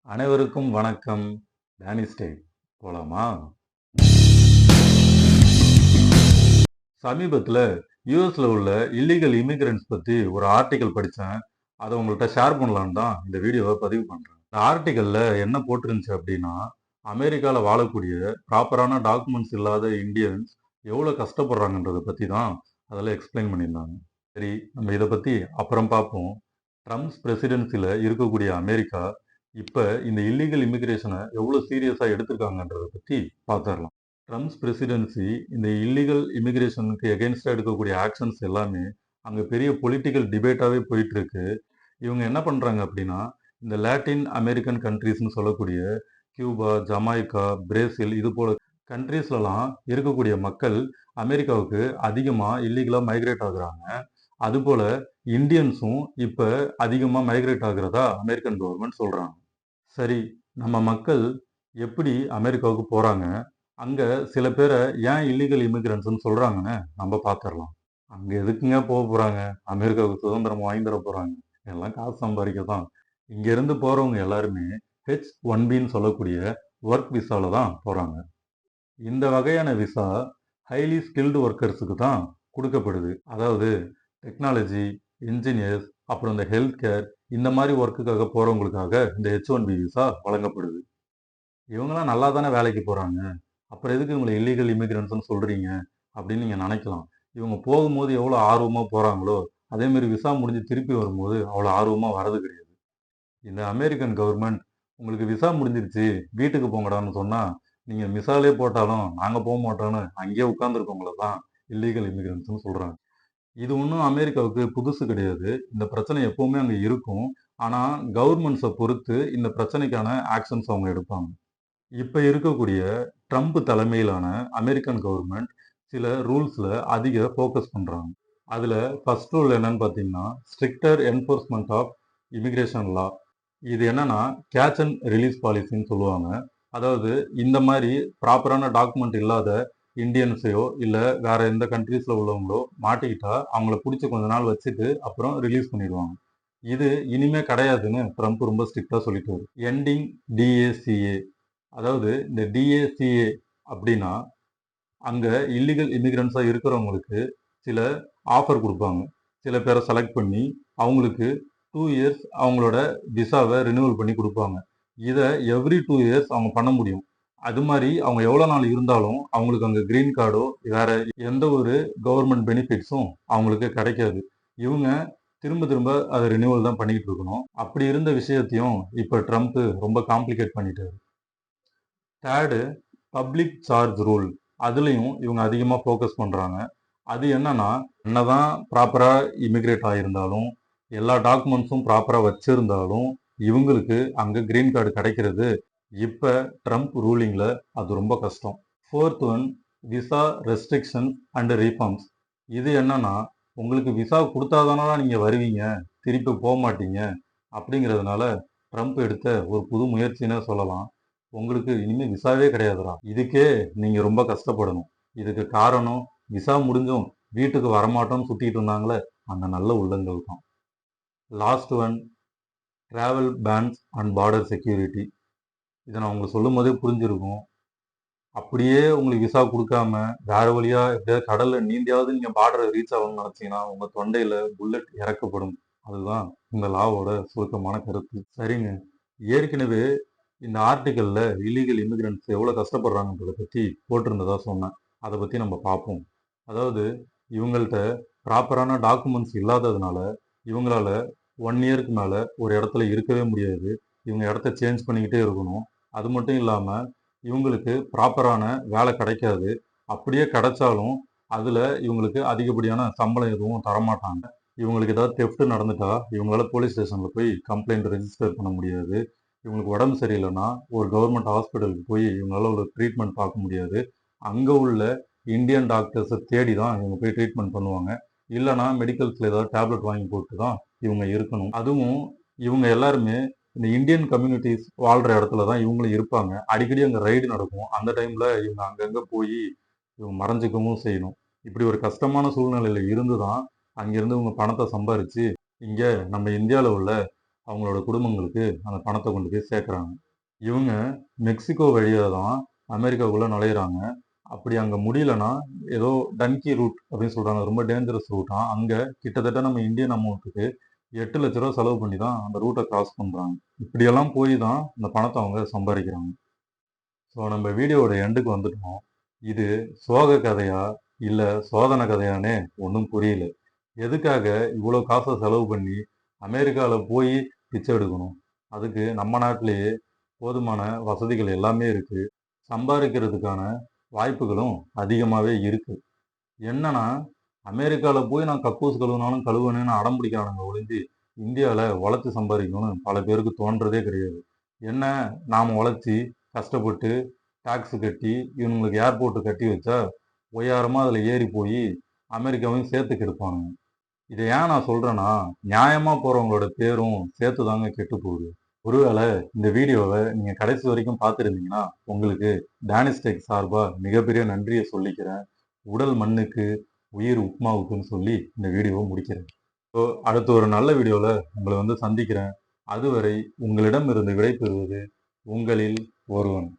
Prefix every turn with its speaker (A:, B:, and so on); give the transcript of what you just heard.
A: அனைவருக்கும் வணக்கம். Danny style போலாமா? சமீபத்துல யுஎஸ்ல உள்ள இல்லீகல் இமிகிரண்ட்ஸ் பத்தி ஒரு ஆர்டிக்கல் படிச்சேன். அத உங்கள்ட்ட ஷேர் பண்ணலான்னு தான் இந்த வீடியோவ பதிவு பண்றேன். இந்த ஆர்டிக்கல்ல என்ன போட்டிருந்துச்சு அப்படின்னா, அமெரிக்கால வாழக்கூடிய ப்ராப்பரான டாக்குமெண்ட்ஸ் இல்லாத இந்தியன்ஸ் எவ்வளோ கஷ்டப்படுறாங்கன்றத பத்தி தான் அதுல எக்ஸ்பிளைன் பண்ணியிருந்தாங்க. சரி, நம்ம இத பத்தி அப்புறம் பார்ப்போம். ட்ரம்ப்ஸ் பிரசிடென்சில இருக்கக்கூடிய அமெரிக்கா, இப்ப இந்த இல்லீகல் இமிகிரேஷன எவ்வளோ சீரியஸா எடுத்திருக்காங்கன்றத பத்தி பார்த்துரலாம். ட்ரம்ப்ஸ் பிரசிடென்சி இந்த இல்லீகல் இமிகிரேஷனுக்கு எகென்ஸ்டா எடுக்கக்கூடிய ஆக்ஷன்ஸ் எல்லாமே அங்க பெரிய பொலிட்டிக்கல் டிபேட்டாவே போயிட்டு இருக்கு. இவங்க என்ன பண்றாங்க அப்படின்னா, இந்த லாட்டின் அமெரிக்கன் கண்ட்ரீஸ்ன்னு சொல்லக்கூடிய கியூபா, ஜமைக்கா, பிரேசில் இது போல கண்ட்ரீஸ்லலாம் இருக்கக்கூடிய மக்கள் அமெரிக்காவுக்கு அதிகமா இல்லீகலா மைக்ரேட் ஆகுறாங்க. அதுபோல இந்தியன்ஸும் இப்ப அதிகமா மைக்ரேட் ஆகுறதா அமெரிக்கன் கவர்மெண்ட் சொல்றாங்க. சரி, நம்ம மக்கள் எப்படி அமெரிக்காவுக்கு போறாங்க? அங்க சில பேர ஏன் இல்லீகல் இமிகிரண்ட்ஸ்ன்னு சொல்றாங்கன்னு நம்ம பார்த்துரலாம். அங்க எதுக்குங்க போறாங்க? அமெரிக்காவுக்கு சுதந்திரம் வாங்கி தர போறாங்க. எல்லாம் காசு சம்பாதிக்க தான். இங்க இருந்து போறவங்க எல்லாருமே H-1Bன்னு சொல்லக்கூடிய ஒர்க் விசால தான் போறாங்க. இந்த வகையான விசா ஹைலி ஸ்கில்டு ஒர்க்கர்ஸுக்கு தான் குடுக்கப்படுது. அதாவது டெக்னாலஜி, என்ஜினியர்ஸ், அப்புறம் இந்த ஹெல்த் கேர் இந்த மாரி ஒர்க்குக்காக போறவங்களுக்காக இந்த H-1B விசா வழங்கப்படுது. இவங்கலாம் நல்லா தானே வேலைக்கு போறாங்க. அப்புறம் எதுக்கு இவங்கள இல்லீகல் இமிகிரண்ட்ஸ்ன்னு சொல்றீங்க? அப்படின்னு நீங்க நினைக்கலாம். இவங்க போகும்போது எவ்வளோ ஆர்வமா போறாங்களோ, அதே மாரி விசா முடிஞ்சு திருப்பி வரும்போது அவ்வளோ ஆர்வமா வரது கிடையாது. இந்த அமெரிக்கன் கவர்மெண்ட் உங்களுக்கு விசா முடிஞ்சிருச்சு, வீட்டுக்கு போங்கடான்னு சொன்னா, நீங்க விசாலே போட்டாலும் நாங்க போமாட்டோம்னு அங்கேயே உட்கார்ந்திருக்கவங்கள தான் இல்லீகல் இமிகிரண்ட்ஸ்ன்னு சொல்றாங்க. இது ஒண்ணும் அமெரிக்காவுக்கு புதுசு கிடையாது. இந்த பிரச்சனை எப்பவுமே அங்க இருக்கும். ஆனா கவர்மெண்ட்ஸ பொறுத்து இந்த பிரச்சனைக்கான ஆக்ஷன்ஸ் அவங்க எடுப்பாங்க. இப்ப இருக்கக்கூடிய ட்ரம்ப் தலைமையிலான அமெரிக்கன் கவர்மெண்ட் சில ரூல்ஸ்ல அதிக ஃபோக்கஸ் பண்றாங்க. அதுல ஃபர்ஸ்ட் ரூல் என்னன்னு பார்த்தீங்கன்னா, ஸ்ட்ரிக்டர் என்ஃபோர்ஸ்மென்ட் ஆஃப் இமிகிரேஷன் லா. இது என்னன்னா, கேட்ச் அண்ட் ரிலீஸ் பாலிசின்னு சொல்லுவாங்க. அதாவது இந்த மாரி ப்ராப்பரான டாக்குமெண்ட் இல்லாத இந்தியன்ஸையோ, இல்ல வேற எந்த கண்ட்ரீஸ்ல உள்ளவங்களோ மாட்டிக்கிட்டா, அவங்கள புடிச்சு கொஞ்ச நாள் வச்சுட்டு அப்புறம் ரிலீஸ் பண்ணிடுவாங்க. இது இனிமே கிடையாதுன்னு ட்ரம்ப் ரொம்ப ஸ்ட்ரிக்ட்டா சொல்லிட்டாரு. எண்டிங் டிஏசிஏ. அதாவது இந்த டிஏசிஏ அப்படின்னா, அங்க இல்லீகல் இமிகிரண்ட்ஸா இருக்கிறவங்களுக்கு சில ஆஃபர் குடுப்பாங்க. சில பேர செலக்ட் பண்ணி, அவங்களுக்கு 2 இயர்ஸ் அவங்களோட விசாவ ரினிவல் பண்ணி குடுப்பாங்க. இத எவ்ரி 2 இயர்ஸ் அவங்க பண்ண முடியும். அது மாரி அவங்க எவ்வளோ நாள் இருந்தாலும், அவங்களுக்கு அங்க கிரீன் கார்டோ, வேற எந்த ஒரு கவர்ன்மென்ட் பெனிஃபிட்ஸும் அவங்களுக்கு கிடைக்காது. இவங்க திரும்ப திரும்ப அத ரினிவல் தான் பண்ணிக்கிட்டு இருக்கணும். அப்படி இருந்த விஷயத்தையும் இப்ப ட்ரம்ப் ரொம்ப காம்ப்ளிகேட் பண்ணிட்டாரு. 3 பப்ளிக் சார்ஜ் ரூல். அதுலயும் இவங்க அதிகமா ஃபோக்கஸ் பண்றாங்க. அது என்னன்னா, என்னதான் ப்ராப்பரா இமிகிரேட் ஆயிருந்தாலும், எல்லா டாக்குமெண்ட்ஸும் ப்ராப்பரா வச்சிருந்தாலும், இவங்களுக்கு அங்க கிரீன் கார்டு கிடைக்கிறது இப்ப ட்ரம்ப் ரூலிங்ல அது ரொம்ப கஷ்டம். 4த் one visa restrictions and reforms. இது என்னன்னா, உங்களுக்கு விசா குடுத்தா தானடா நீங்க வருவீங்க, திருப்பி போமாட்டீங்க அப்படிங்கிறதுனால ட்ரம்ப் எடுத்த ஒரு புது முயற்சின்னே சொல்லலாம். உங்களுக்கு இனிமே விசாவே கிடையாதுடா. இதுக்கே நீங்க ரொம்ப கஷ்டப்படணும். இதுக்கு காரணம் விசா முடிஞ்சும் வீட்டுக்கு வரமாட்டோம்னு சுத்திட்டு இருந்தாங்களே, அந்த நல்ல உள்ளங்கள் தான். Last one travel bans and border security. இத நான் உங்களுக்கு சொல்லும்போதே புரிஞ்சிருக்கும். அப்படியே உங்களுக்கு விசா குடுக்காம, வேற வழியா எப்படியாவது கடல்ல நீந்தியாவது நீங்க பார்டர ரீச் ஆகணும்னு நினைச்சீங்கன்னா, உங்க தொண்டையில புல்லட் இறக்கப்படும். அதுதான் இந்த லாவோட சுருக்கமான கருத்து. சரிங்க. ஏற்கனவே இந்த ஆர்டிக்கல்ல இல்லீகல் இமிகிரண்ட்ஸ் எவ்வளோ கஷ்டப்படுறாங்கன்றத பத்தி போட்டிருந்ததா சொன்னேன். அத பத்தி நம்ம பார்ப்போம். அதாவது இவங்கள்ட்ட ப்ராப்பரான டாக்குமெண்ட்ஸ் இல்லாததுனால, இவங்களால 1 இயர்க்கு மேல ஒரு இடத்துல இருக்கவே முடியாது. இவங்க இடத்த சேஞ்ச் பண்ணிக்கிட்டே இருக்கணும். அது மட்டும் இல்லாம, இவங்களுக்கு ப்ராப்பரான வேலை கிடைக்காது. அப்படியே கிடைச்சாலும், அதுல இவங்களுக்கு அதிகப்படியான சம்பளம் எதுவும் தரமாட்டாங்க. இவங்களுக்கு ஏதாவது தெஃப்ட் நடந்துட்டா, இவங்களால போலீஸ் ஸ்டேஷன்ல போய் கம்ப்ளைண்ட் ரெஜிஸ்டர் பண்ண முடியாது. இவங்களுக்கு உடம்பு சரியில்லைன்னா, ஒரு கவர்மெண்ட் ஹாஸ்பிட்டலுக்கு போய் இவங்களால ஒரு ட்ரீட்மெண்ட் பார்க்க முடியாது. அங்க உள்ள இந்தியன் டாக்டர்ஸ தேடி தான் இவங்க போய் ட்ரீட்மெண்ட் பண்ணுவாங்க. இல்லன்னா மெடிக்கல்ஸ்ல ஏதாவது டேப்லெட் வாங்கி போட்டு தான் இவங்க இருக்கணும். அதுவும் இவங்க எல்லாருமே இந்த இந்தியன் கம்யூனிட்டீஸ் வாழ்ற இடத்துல தான் இவங்களும் இருப்பாங்க. அடிக்கடி அங்க ரெய்டு நடக்கும். அந்த டைம்ல இவங்க அங்கங்க போயி இவங்க மறைஞ்சுக்கவும் செய்யணும். இப்படி ஒரு கஷ்டமான சூழ்நிலையில இருந்து தான் அங்கிருந்து இவங்க பணத்த சம்பாரிச்சு, இங்க நம்ம இந்தியால உள்ள அவங்களோட குடும்பங்களுக்கு அந்த பணத்தை கொண்டு போய் சேர்க்குறாங்க. இவங்க மெக்சிகோ வழியா தான் அமெரிக்காவுக்குள்ள நுழையிறாங்க. அப்படி அங்க முடியலன்னா, ஏதோ டன்கி ரூட் அப்படின்னு சொல்றாங்க. ரொம்ப டேஞ்சரஸ் ரூட்டாம். அங்க கிட்டத்தட்ட நம்ம இந்தியன் அமௌண்ட்டுக்கு ரூ. 8,00,000 செலவு பண்ணி தான் அந்த ரூட்ட கிராஸ் பண்றாங்க. இப்படியெல்லாம் போய் தான் இந்த பணத்த அவங்க சம்பாரிக்கிறாங்க. ஸோ நம்ம வீடியோவோட எண்டுக்கு வந்துட்டோம். இது சோக கதையா? இல்ல சோதனை கதையான்னே ஒண்ணும் புரியல. எதுக்காக இவ்வளோ காச செலவு பண்ணி அமெரிக்கால போயி பிச்சை எடுக்கணும்? அதுக்கு நம்ம நாட்டிலேயே போதுமான வசதிகள் எல்லாமே இருக்கு. சம்பாரிக்கிறதுக்கான வாய்ப்புகளும் அதிகமாவே இருக்கு. என்னன்னா, அமெரிக்கால போய் நான் கக்கூஸ் கழுவுனாலும் கழுவுவேன்னு அடம் பிடிக்கிறானுங்க ஒழிஞ்சு, இந்தியால உழைச்சு சம்பாரிக்கணும்னு பல பேருக்கு தோன்றதே கிடையாது. என்ன நாம உழைச்சு, கஷ்டப்பட்டு, டாக்ஸ் கட்டி, இவனுங்களுக்கு ஏர்போர்ட் கட்டி வச்சா, ஒய்யாரமா அதுல ஏறி போயி அமெரிக்காவையும் சேர்த்து கெடுப்பானுங்க. இத ஏன் நான் சொல்றேன்னா, நியாயமா போறவங்களோட பேரும் சேர்த்து தாங்க கெட்டு போகுது. ஒருவேள இந்த வீடியோவ நீங்க கடைசி வரைக்கும் பார்த்திருந்தீங்கன்னா, உங்களுக்கு டானிஸ்டெக் சார்பா மிகப்பெரிய நன்றிய சொல்லிக்கிறேன். உடல் மண்ணுக்கு, உயிர் உப்மாவுக்குன்னு சொல்லி இந்த வீடியோவ முடிக்கிறேன். ஸோ அடுத்த ஒரு நல்ல வீடியோல உங்கள வந்து சந்திக்கிறேன். அதுவரை உங்களிடமிருந்து விடை பெறுவது உங்களில் ஒருவன்.